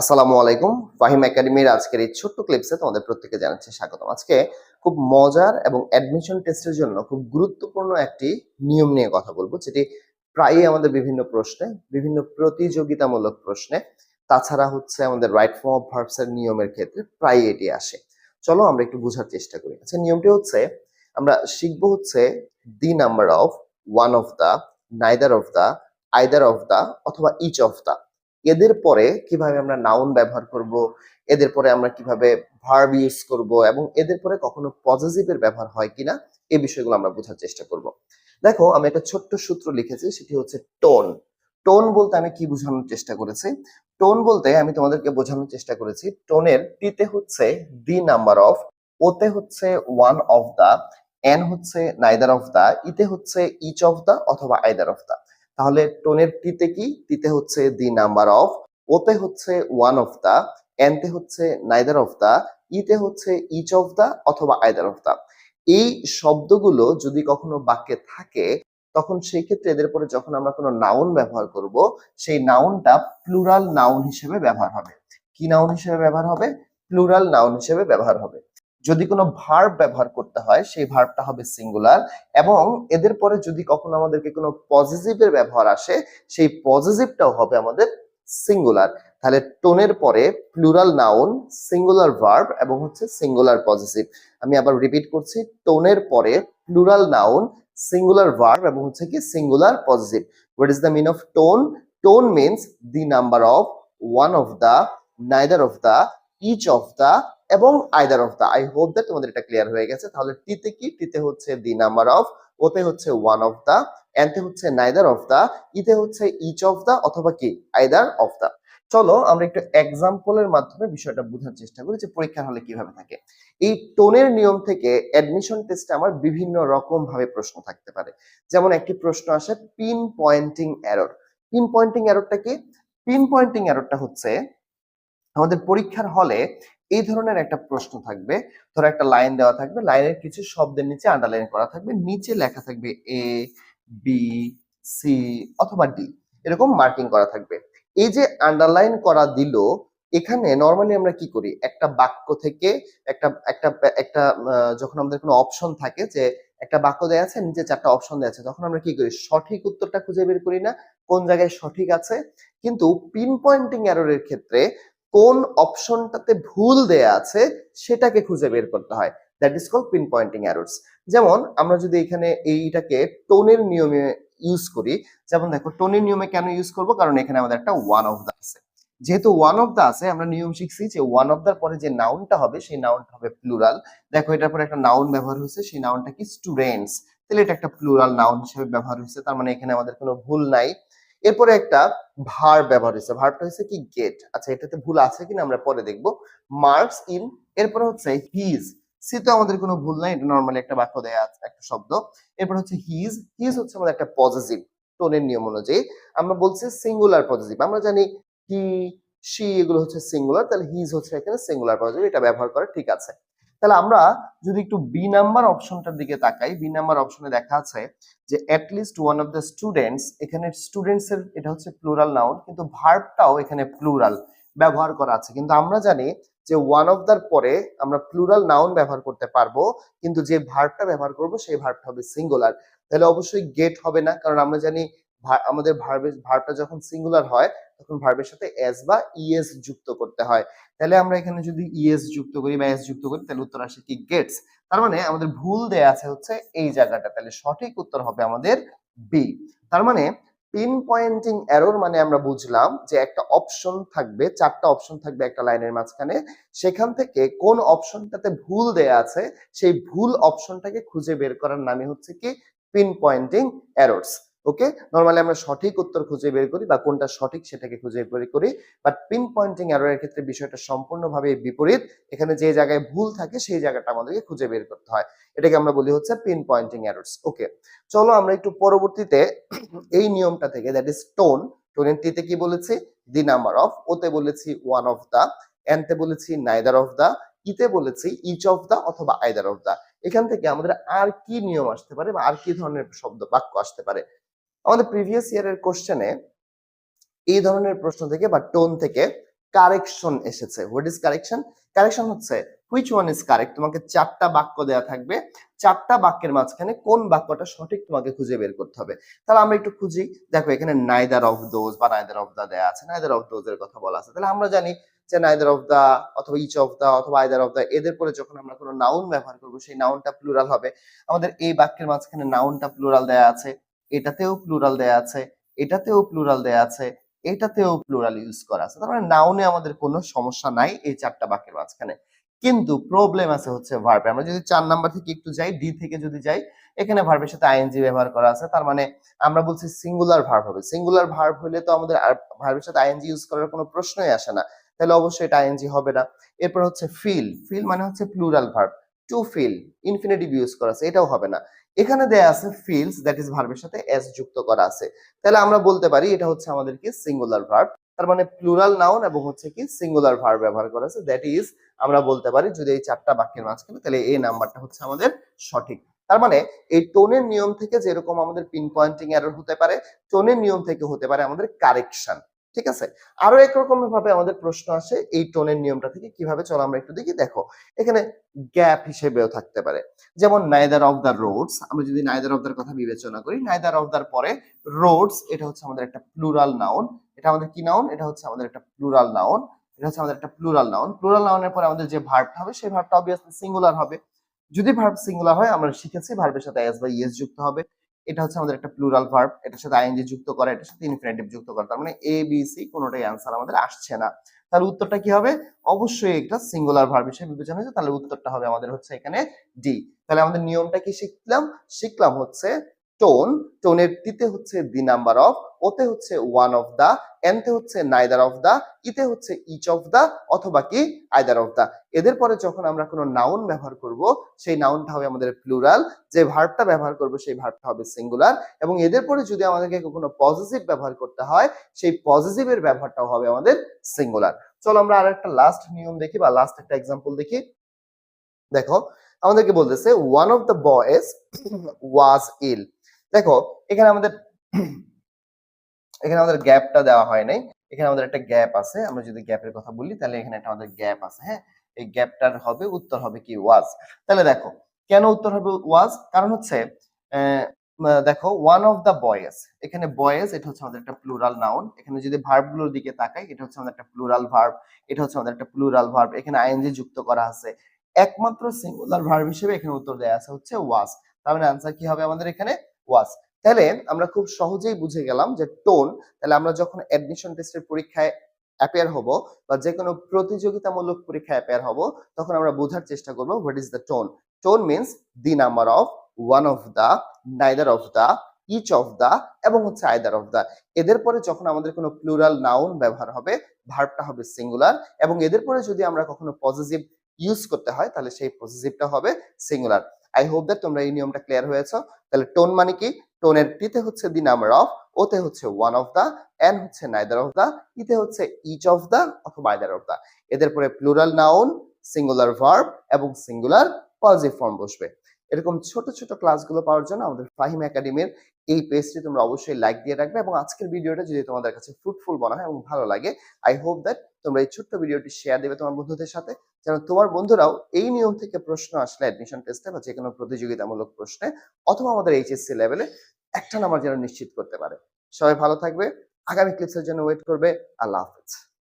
আসসালামু আলাইকুম। ফাহিম একাডেমির আজকের এই ছোট্ট ক্লিপসে তোমাদের প্রত্যেককে জানাচ্ছি স্বাগতম। আজকে খুব মজার এবং অ্যাডমিশন টেস্টের জন্য খুব গুরুত্বপূর্ণ একটি নিয়ম নিয়ে কথা বলবো, যেটি প্রায়ই আমাদের বিভিন্ন প্রশ্নে, বিভিন্ন প্রতিযোগিতামূলক প্রশ্নে, তাছাড়া হচ্ছে আমাদের রাইট ফর্ম অফ ভার্বস এর নিয়মের ক্ষেত্রে প্রায়ই এটি আসে। চলো আমরা একটু বোঝার চেষ্টা করি। আচ্ছা, নিয়মটি হচ্ছে আমরা শিখবো হচ্ছে the number of, one of the, neither of the, either of the অথবা ইচ অফ দা। এদের পরে কিভাবে আমরা নাউন ব্যবহার করব, এদের পরে আমরা কিভাবে ভার্ব ইউজ করব এবং এদের পরে কখনো পজেসিভের ব্যবহার হয় কিনা এই বিষয়গুলো আমরা বোঝার চেষ্টা করব। দেখো, আমি একটা ছোট্ট সূত্র লিখেছি, সেটি হচ্ছে টোন। টোন বলতে আমি কি বোঝানোর চেষ্টা করেছি? টোন বলতে আমি তোমাদেরকে বোঝানোর চেষ্টা করেছি টোনের টিতে হচ্ছে দি নাম্বার অফ, ওতে হচ্ছে ওয়ান অফ দা, এন হচ্ছে নাইদার অফ দা, ইতে হচ্ছে ইচ অফ দা অথবা আইদার অফ দা। তাহলে টোনের টিতে কি? টিতে হচ্ছে দি নাম্বার অফ, ওতে হচ্ছে ওয়ান অফ দা, এনতে হচ্ছে নাইদার অফ দা, ইতে হচ্ছে ইচ অফ দা অথবা আইদার অফ দা। এই শব্দগুলো যদি কখনো বাক্যে থাকে, তখন সেই ক্ষেত্রে এদের পরে যখন আমরা কোনো নাউন ব্যবহার করব, সেই নাউনটা প্লুরাল নাউন হিসেবে ব্যবহার হবে। কি নাউন হিসেবে ব্যবহার হবে? প্লুরাল নাউন হিসেবে ব্যবহার হবে। যদি কোনো ভার্ব ব্যবহার করতে হয়, সেই ভার্বটা হবে সিঙ্গুলার, এবং এদের পরে যদি কখনো আমাদেরকে কোনো পজিটিভের ব্যবহার আসে, সেই পজিটিভটাও হবে আমাদের সিঙ্গুলার। তাহলে টোনের পরে প্লুরাল নাউন, সিঙ্গুলার ভার্ব এবং হচ্ছে সিঙ্গুলার পজিটিভ। আমি আবার রিপিট করছি, টোনের পরে প্লুরাল নাউন, সিঙ্গুলার ভার্ব এবং হচ্ছে কি singular positive. What is the mean of tone? Tone means the number of, one of the, neither of the, each of the এবং either of the. I hope that তোমাদের এটা clear হয়ে গেছে। তাহলে টিতে কি? টিতে হচ্ছে দি নাম্বার অফ, ওতে হচ্ছে ওয়ান অফ দা, এনতে হচ্ছে নাইদার অফ দা, ইতে হচ্ছে ইচ অফ দা অথবা কি আইদার অফ দা। চলো আমরা একটু এক্সাম্পলের মাধ্যমে বিষয়টা বোঝার চেষ্টা করি যে পরীক্ষার হলে কিভাবে থাকে। এই টোনের নিয়ম থেকে অ্যাডমিশন টেস্টে আমার বিভিন্ন রকম ভাবে প্রশ্ন থাকতে পারে। যেমন একটি প্রশ্ন আসে pinpointing error. Pinpointing এররটা কি? পিন পয়েন্টিং এররটা হচ্ছে আমাদের পরীক্ষার হলে এই ধরনের একটা প্রশ্ন থাকবে। ধরো একটা লাইন দেওয়া থাকবে, লাইনের কিছু শব্দের নিচে আন্ডারলাইন করা থাকবে, নিচে লেখা থাকবে এ, বি, সি অথবা ডি, এরকম মার্কিং করা থাকবে। এই যে আন্ডারলাইন করা দিল, এখানে নরমালি আমরা কি করি? একটা বাক্য থেকে একটা একটা একটা যখন আমাদের কোনো অপশন থাকে, যে একটা বাক্য দেয়া আছে, নিচে চারটা অপশন দেয়া আছে, তখন আমরা কি করি? সঠিক উত্তরটা খুঁজে বের করি না, কোন জায়গায় সঠিক আছে। কিন্তু পিন পয়েন্টিং এররের ক্ষেত্রে কোন অপশনটাতে ভুল দেয়া আছে সেটাকে খুঁজে বের করতে হয়। That is called pinpointing errors. যেমন আমরা যদি এখানে এইটাকে টোনের নিয়মে ইউজ করি, যেমন দেখো টোনের নিয়মে কেন ইউজ করব? কারণ এখানে আমাদের একটা ওয়ান অফ দা আছে। যেহেতু ওয়ান অফ দা আছে, আমরা নিয়ম শিখছি যে ওয়ান অফ দার পরে যে নাউনটা হবে সেই নাউনটা হবে প্লুরাল। দেখো এটার পরে একটা নাউন ব্যবহার হয়েছে, সেই নাউনটা কি? স্টুডেন্টস। তাহলে এটা একটা প্লুরাল নাউন হিসেবে ব্যবহার হয়েছে, তার মানে এখানে আমাদের কোনো ভুল নাই। এরপরে একটা ভার্ব ব্যবহার হয়েছে, ভার্বটা হচ্ছে কি? গেট। আচ্ছা, এটাতে ভুল আছে কিনা আমরা পরে দেখবো। মার্কস ইন, এরপরে হচ্ছে হিজ। সি তো আমাদের কোনো ভুল নাই, এটা নরমালি একটা বাক্য দেয়া আছে, একটা শব্দ। এরপর হচ্ছে হিজ। হিজ হচ্ছে আমাদের একটা পজিটিভ। টোনের নিয়ম অনুযায়ী আমরা বলছি সিঙ্গুলার পজিটিভ। আমরা জানি হি, সি এগুলো হচ্ছে সিঙ্গুলার, তাহলে হিজ হচ্ছে এখানে সিঙ্গুলার পজিটিভ, এটা ব্যবহার করে ঠিক আছে। তাহলে আমরা যদি একটু বি নাম্বার অপশনটার দিকে তাকাই, বি নাম্বার অপশনে দেখা আছে যে at least one of the students, এখানে স্টুডেন্টস এর এটা হচ্ছে প্লুরাল নাউন, কিন্তু ভার্বটাও এখানে প্লুরাল ব্যবহার করা আছে। কিন্তু আমরা জানি যে ওয়ান অফ দার পরে আমরা প্লুরাল নাউন ব্যবহার করতে পারবো, কিন্তু যে ভার্বটা ব্যবহার করব সেই ভার্বটা হবে সিঙ্গুলার। তাহলে অবশ্যই গেট হবে না, কারণ আমরা জানি আমাদের ভার্বটা যখন সিঙ্গুলার হয় তখন ভার্বের সাথে এস বা ইএস যুক্ত করতে হয়। তাহলে আমরা এখানে যদি ইএস যুক্ত করি বা এস যুক্ত করি, তাহলে উত্তর আসে কি? গেটস। তার মানে আমাদের ভুল দেয়া আছে হচ্ছে এই জায়গাটা, তাহলে সঠিক উত্তর হবে আমাদের বি। তার মানে পিন পয়েন্টিং এরর মানে আমরা বুঝলাম যে একটা অপশন থাকবে, চারটা অপশন থাকবে একটা লাইনের মাঝখানে, সেখান থেকে কোন অপশনটাতে ভুল দেয়া আছে সেই ভুল অপশনটাকে খুঁজে বের করার নামই হচ্ছে কি? Pinpointing errors. Okay, normally আমরা সঠিক উত্তর খুঁজে বের করি বা কোনটা সঠিক সেটাকে খুঁজে বের করি, বাট পিন পয়েন্টিং এররের ক্ষেত্রে বিষয়টা সম্পূর্ণভাবে বিপরীত। এখানে যে জায়গায় ভুল থাকে সেই জায়গাটা আমাদেরকে খুঁজে বের করতে হয়, এটাকে আমরা বলি হচ্ছে পিন পয়েন্টিং এররস। ওকে, চলো আমরা একটু পরবর্তীতে এই নিয়মটা থেকে, দ্যাট ইজ টোন। টোনের টিতে কি বলেছি? দি নাম্বার অফ, ওতে বলেছি ওয়ান অফ দা, এনতে বলেছি নাইদার অফ দা, ইতে বলেছি ইচ অফ দা অথবা আইদার অফ দা। এখান থেকে আমাদের আর কি নিয়ম আসতে পারে বা আর কি ধরনের শব্দ বাক্য আসতে পারে? আমাদের প্রিভিয়াস ইয়ারের কোশ্চেনে এই ধরনের প্রশ্ন থেকে বা টোন থেকে কারেকশন এসেছে। What is correction? কারেকশন হচ্ছে হুইচ ওয়ান ইজ কারেক্ট, তোমাকে 4টা বাক্য দেয়া থাকবে, 4টা বাক্যের মাঝখানে কোন বাক্যটা সঠিক তোমাকে খুঁজে বের করতে হবে। তাহলে আমরা একটু খুঁজি। দেখো এখানে নাইদার অফ দোজ বা নাইদার অফ দা দেয়া আছে, নাইদার অফ দোজ এর কথা বলা আছে। তাহলে আমরা জানি যে নাইদার অফ দা অথবা ইচ অফ দা অথবা আইদার অফ দা, এদের পরে যখন আমরা কোনো নাউন ব্যবহার করব সেই নাউনটা প্লুরাল হবে। আমাদের এই বাক্যের মাঝখানে নাউনটা প্লুরাল দেয়া আছে, এটাতেও প্লুরাল দেয়া আছে, এটাতেও প্লুরাল দেয়া আছে, এটাতেও প্লুরাল ইউজ করা আছে। তার মানে নাউনে আমাদের কোনো সমস্যা নাই এই 4টা বাক্যের মাঝখানে। কিন্তু প্রবলেম আছে হচ্ছে ভার্বে। আমরা যদি 4 নাম্বার থেকে একটু যাই, ডি থেকে যদি যাই, এখানে ভার্বের সাথে আইএনজি ব্যবহার করা আছে। তার মানে আমরা বলছি সিঙ্গুলার ভার্ব হবে। সিঙ্গুলার ভার্ব হলে তো আমাদের আর ভার্বের সাথে আইএনজি ইউজ করার কোনো প্রশ্নই আসে না। তাহলে অবশ্যই এটা আইএনজি হবে না। এরপর হচ্ছে ফিল। ফিল মানে হচ্ছে plural verb. To feel infinitive use করা আছে, এটাও হবে না। এখানে দেয়া আছে ফিলস, দ্যাট ইজ ভার্বের সাথে এস যুক্ত করা আছে। তাহলে আমরা বলতে পারি এটা হচ্ছে আমাদের কি সিঙ্গুলার ভার্ব। তার মানে প্লুরাল নাউন এবং হচ্ছে কি সিঙ্গুলার ভার্ব ব্যবহার করা আছে, দ্যাট ইজ আমরা বলতে পারি যদি এই 4টা বাক্যের মাঝখানে, তাহলে এই নাম্বারটা হচ্ছে আমাদের সঠিক। তার মানে এই টোনের নিয়ম থেকে যেরকম আমাদের পিন পয়েন্টিং এরর হতে পারে, টোনের নিয়ম থেকে হতে পারে আমাদের কারেকশন। ঠিক আছে? আরো একরকম ভাবে আমাদের প্রশ্ন আসে এই টোনের নিয়মটা থেকে কিভাবে, চলো আমরা একটু দেখি। দেখো এখানে গ্যাপ হিসেবেও থাকতে পারে, যেমন নাইদার অফ দা রোডস। আমরা যদি নাইদার অফ দার কথা বিবেচনা করি, নাইদার অফ দার পরে রোডস, এটা হচ্ছে আমাদের একটা প্লুরাল নাউন। এটা আমাদের কি নাউন? এটা হচ্ছে আমাদের একটা প্লুরাল নাউন। এটা হচ্ছে আমাদের একটা প্লুরাল নাউন। প্লুরাল নাউনের পরে আমাদের যে ভার্বটা হবে সেই ভার্বটা অবভিয়াসলি সিঙ্গুলার হবে। যদি ভার্ব সিঙ্গুলার হয়, আমরা শিখেছি ভার্বের সাথে এস বা ইএস যুক্ত হবে। এটা হচ্ছে আমাদের একটা প্লুরাল ভার্ব, এটার সাথে আইএনজি যুক্ত করা, এটার সাথে ইনফিনিটিভ যুক্ত করা। তার মানে এ বি সি কোনোটাই आंसर আমাদের আসছে না। তাহলে উত্তরটা কি হবে? অবশ্যই এটা সিঙ্গুলার ভার্ব হিসেবে বিবেচনা হয়েছে, তাহলে উত্তরটা হবে আমাদের হচ্ছে এখানে ডি। তাহলে আমাদের নিয়মটা কি শিখলাম? শিখলাম হচ্ছে টোন, টোনের টিতে হচ্ছে দি নাম্বার অফ, ওতে হচ্ছে ওয়ান অফ দা, এনতে হচ্ছে নাইদার অফ দা, ইতে হচ্ছে ইচ অফ দা অথবা কি আইদার অফ দা। এদের পরে যখন আমরা কোনো নাউন ব্যবহার করব সেই নাউনটা হবে আমাদের প্লুরাল, যে ভার্বটা ব্যবহার করব সেই ভার্বটা হবে সিঙ্গুলার, এবং এদের পরে যদি আমাদেরকে কোনো পজিটিভ ব্যবহার করতে হয় সেই পজিটিভের ব্যবহারটাও হবে আমাদের সিঙ্গুলার। চলো আমরা আরেকটা লাস্ট নিয়ম দেখি বা লাস্ট একটা एग्जांपल দেখি। দেখো আমাদেরকে বলতেছে ওয়ান অফ দ্য বয়েজ ওয়াজ ইল। দেখো এখানে আমাদের গ্যাপটা দেওয়া হয় নাই, এখানে আমাদের একটা গ্যাপ আছে। আমরা যদি গ্যাপের কথা বলি তাহলে এখানে একটা আমাদের গ্যাপ আছে। হ্যাঁ, এই গ্যাপটার হবে উত্তর হবে কি ওয়াজ। তাহলে দেখো কেন উত্তর হবে ওয়াজ, কারণ হচ্ছে দেখো ওয়ান অফ দা বয়েজ, এখানে বয়েজ এটা হচ্ছে আমাদের একটা প্লুরাল নাউন। এখানে যদি ভার্বগুলোর দিকে তাকাই, এটা হচ্ছে আমাদের একটা প্লুরাল ভার্ব, এটা হচ্ছে আমাদের একটা প্লুরাল ভার্ব, এখানে আইএনজি যুক্ত করা আছে। একমাত্র সিঙ্গুলার ভার্ব হিসেবে এখানে উত্তর দেয়া আছে হচ্ছে ওয়াজ। তার মানে आंसर কি হবে আমাদের এখানে? ওয়াজ। তাহলে আমরা খুব সহজেই বুঝে গেলাম যে টোন, তাহলে আমরা যখন অ্যাডমিশন টেস্টের পরীক্ষায় অ্যাপিয়ার হব বা যে কোনো প্রতিযোগিতামূলক পরীক্ষায় অ্যাপিয়ার হব, তখন আমরা বোঝার চেষ্টা করব what is the tone. Tone means the number of, one of the, neither of the, each of the এবং হচ্ছে আইদার অফ দা। এদের পরে যখন আমাদের কোনো প্লুরাল নাউন ব্যবহার হবে, ভার্বটা হবে সিঙ্গুলার, এবং এদের পরে যদি আমরা কখনো পজিটিভ ইউজ করতে হয় তাহলে সেই পজিটিভটা হবে সিঙ্গুলার। আই হোপ দ্যাট তোমরা এই নিয়মটা ক্লিয়ার হয়েছে। তাহলে টোন মানে কি? টোনের টিতে হচ্ছে দি নাম্বার অফ, ওতে হচ্ছে ওয়ান অফ দা, এন হচ্ছে নাইদার অফ দা, ইতে হচ্ছে ইচ অফ দা অথবা আইদার অফ দা। এদের পরে প্লুরাল নাউন, সিঙ্গুলার ভার্ব এবং সিঙ্গুলার পজিটিভ ফর্ম বসবে। এরকম ছোট ছোট ক্লাসগুলো পাওয়ার জন্য আমাদের ফাহিম একাডেমির এই পেজটি তোমরা অবশ্যই লাইক দিয়ে রাখবে, এবং আজকের ভিডিওটা যদি তোমাদের কাছে ফ্রুটফুল মনে হয় এবং ভালো লাগে, আই হোপ দ্যাট তোমরা এই ছোট্ট ভিডিওটি শেয়ার দেবে তোমার বন্ধুদের সাথে, যেন তোমার বন্ধুরাও এই নিয়ম থেকে প্রশ্ন আসলে অ্যাডমিশন টেস্টে বা যে কোনো প্রতিযোগিতামূলক প্রশ্নে অথবা আমাদের এইচএসসি লেভেলে একটা নাম্বার যেন নিশ্চিত করতে পারে। সবাই ভালো থাকবে, আগামী ক্লিপসের জন্য ওয়েট করবে। আল্লাহ হাফেজ।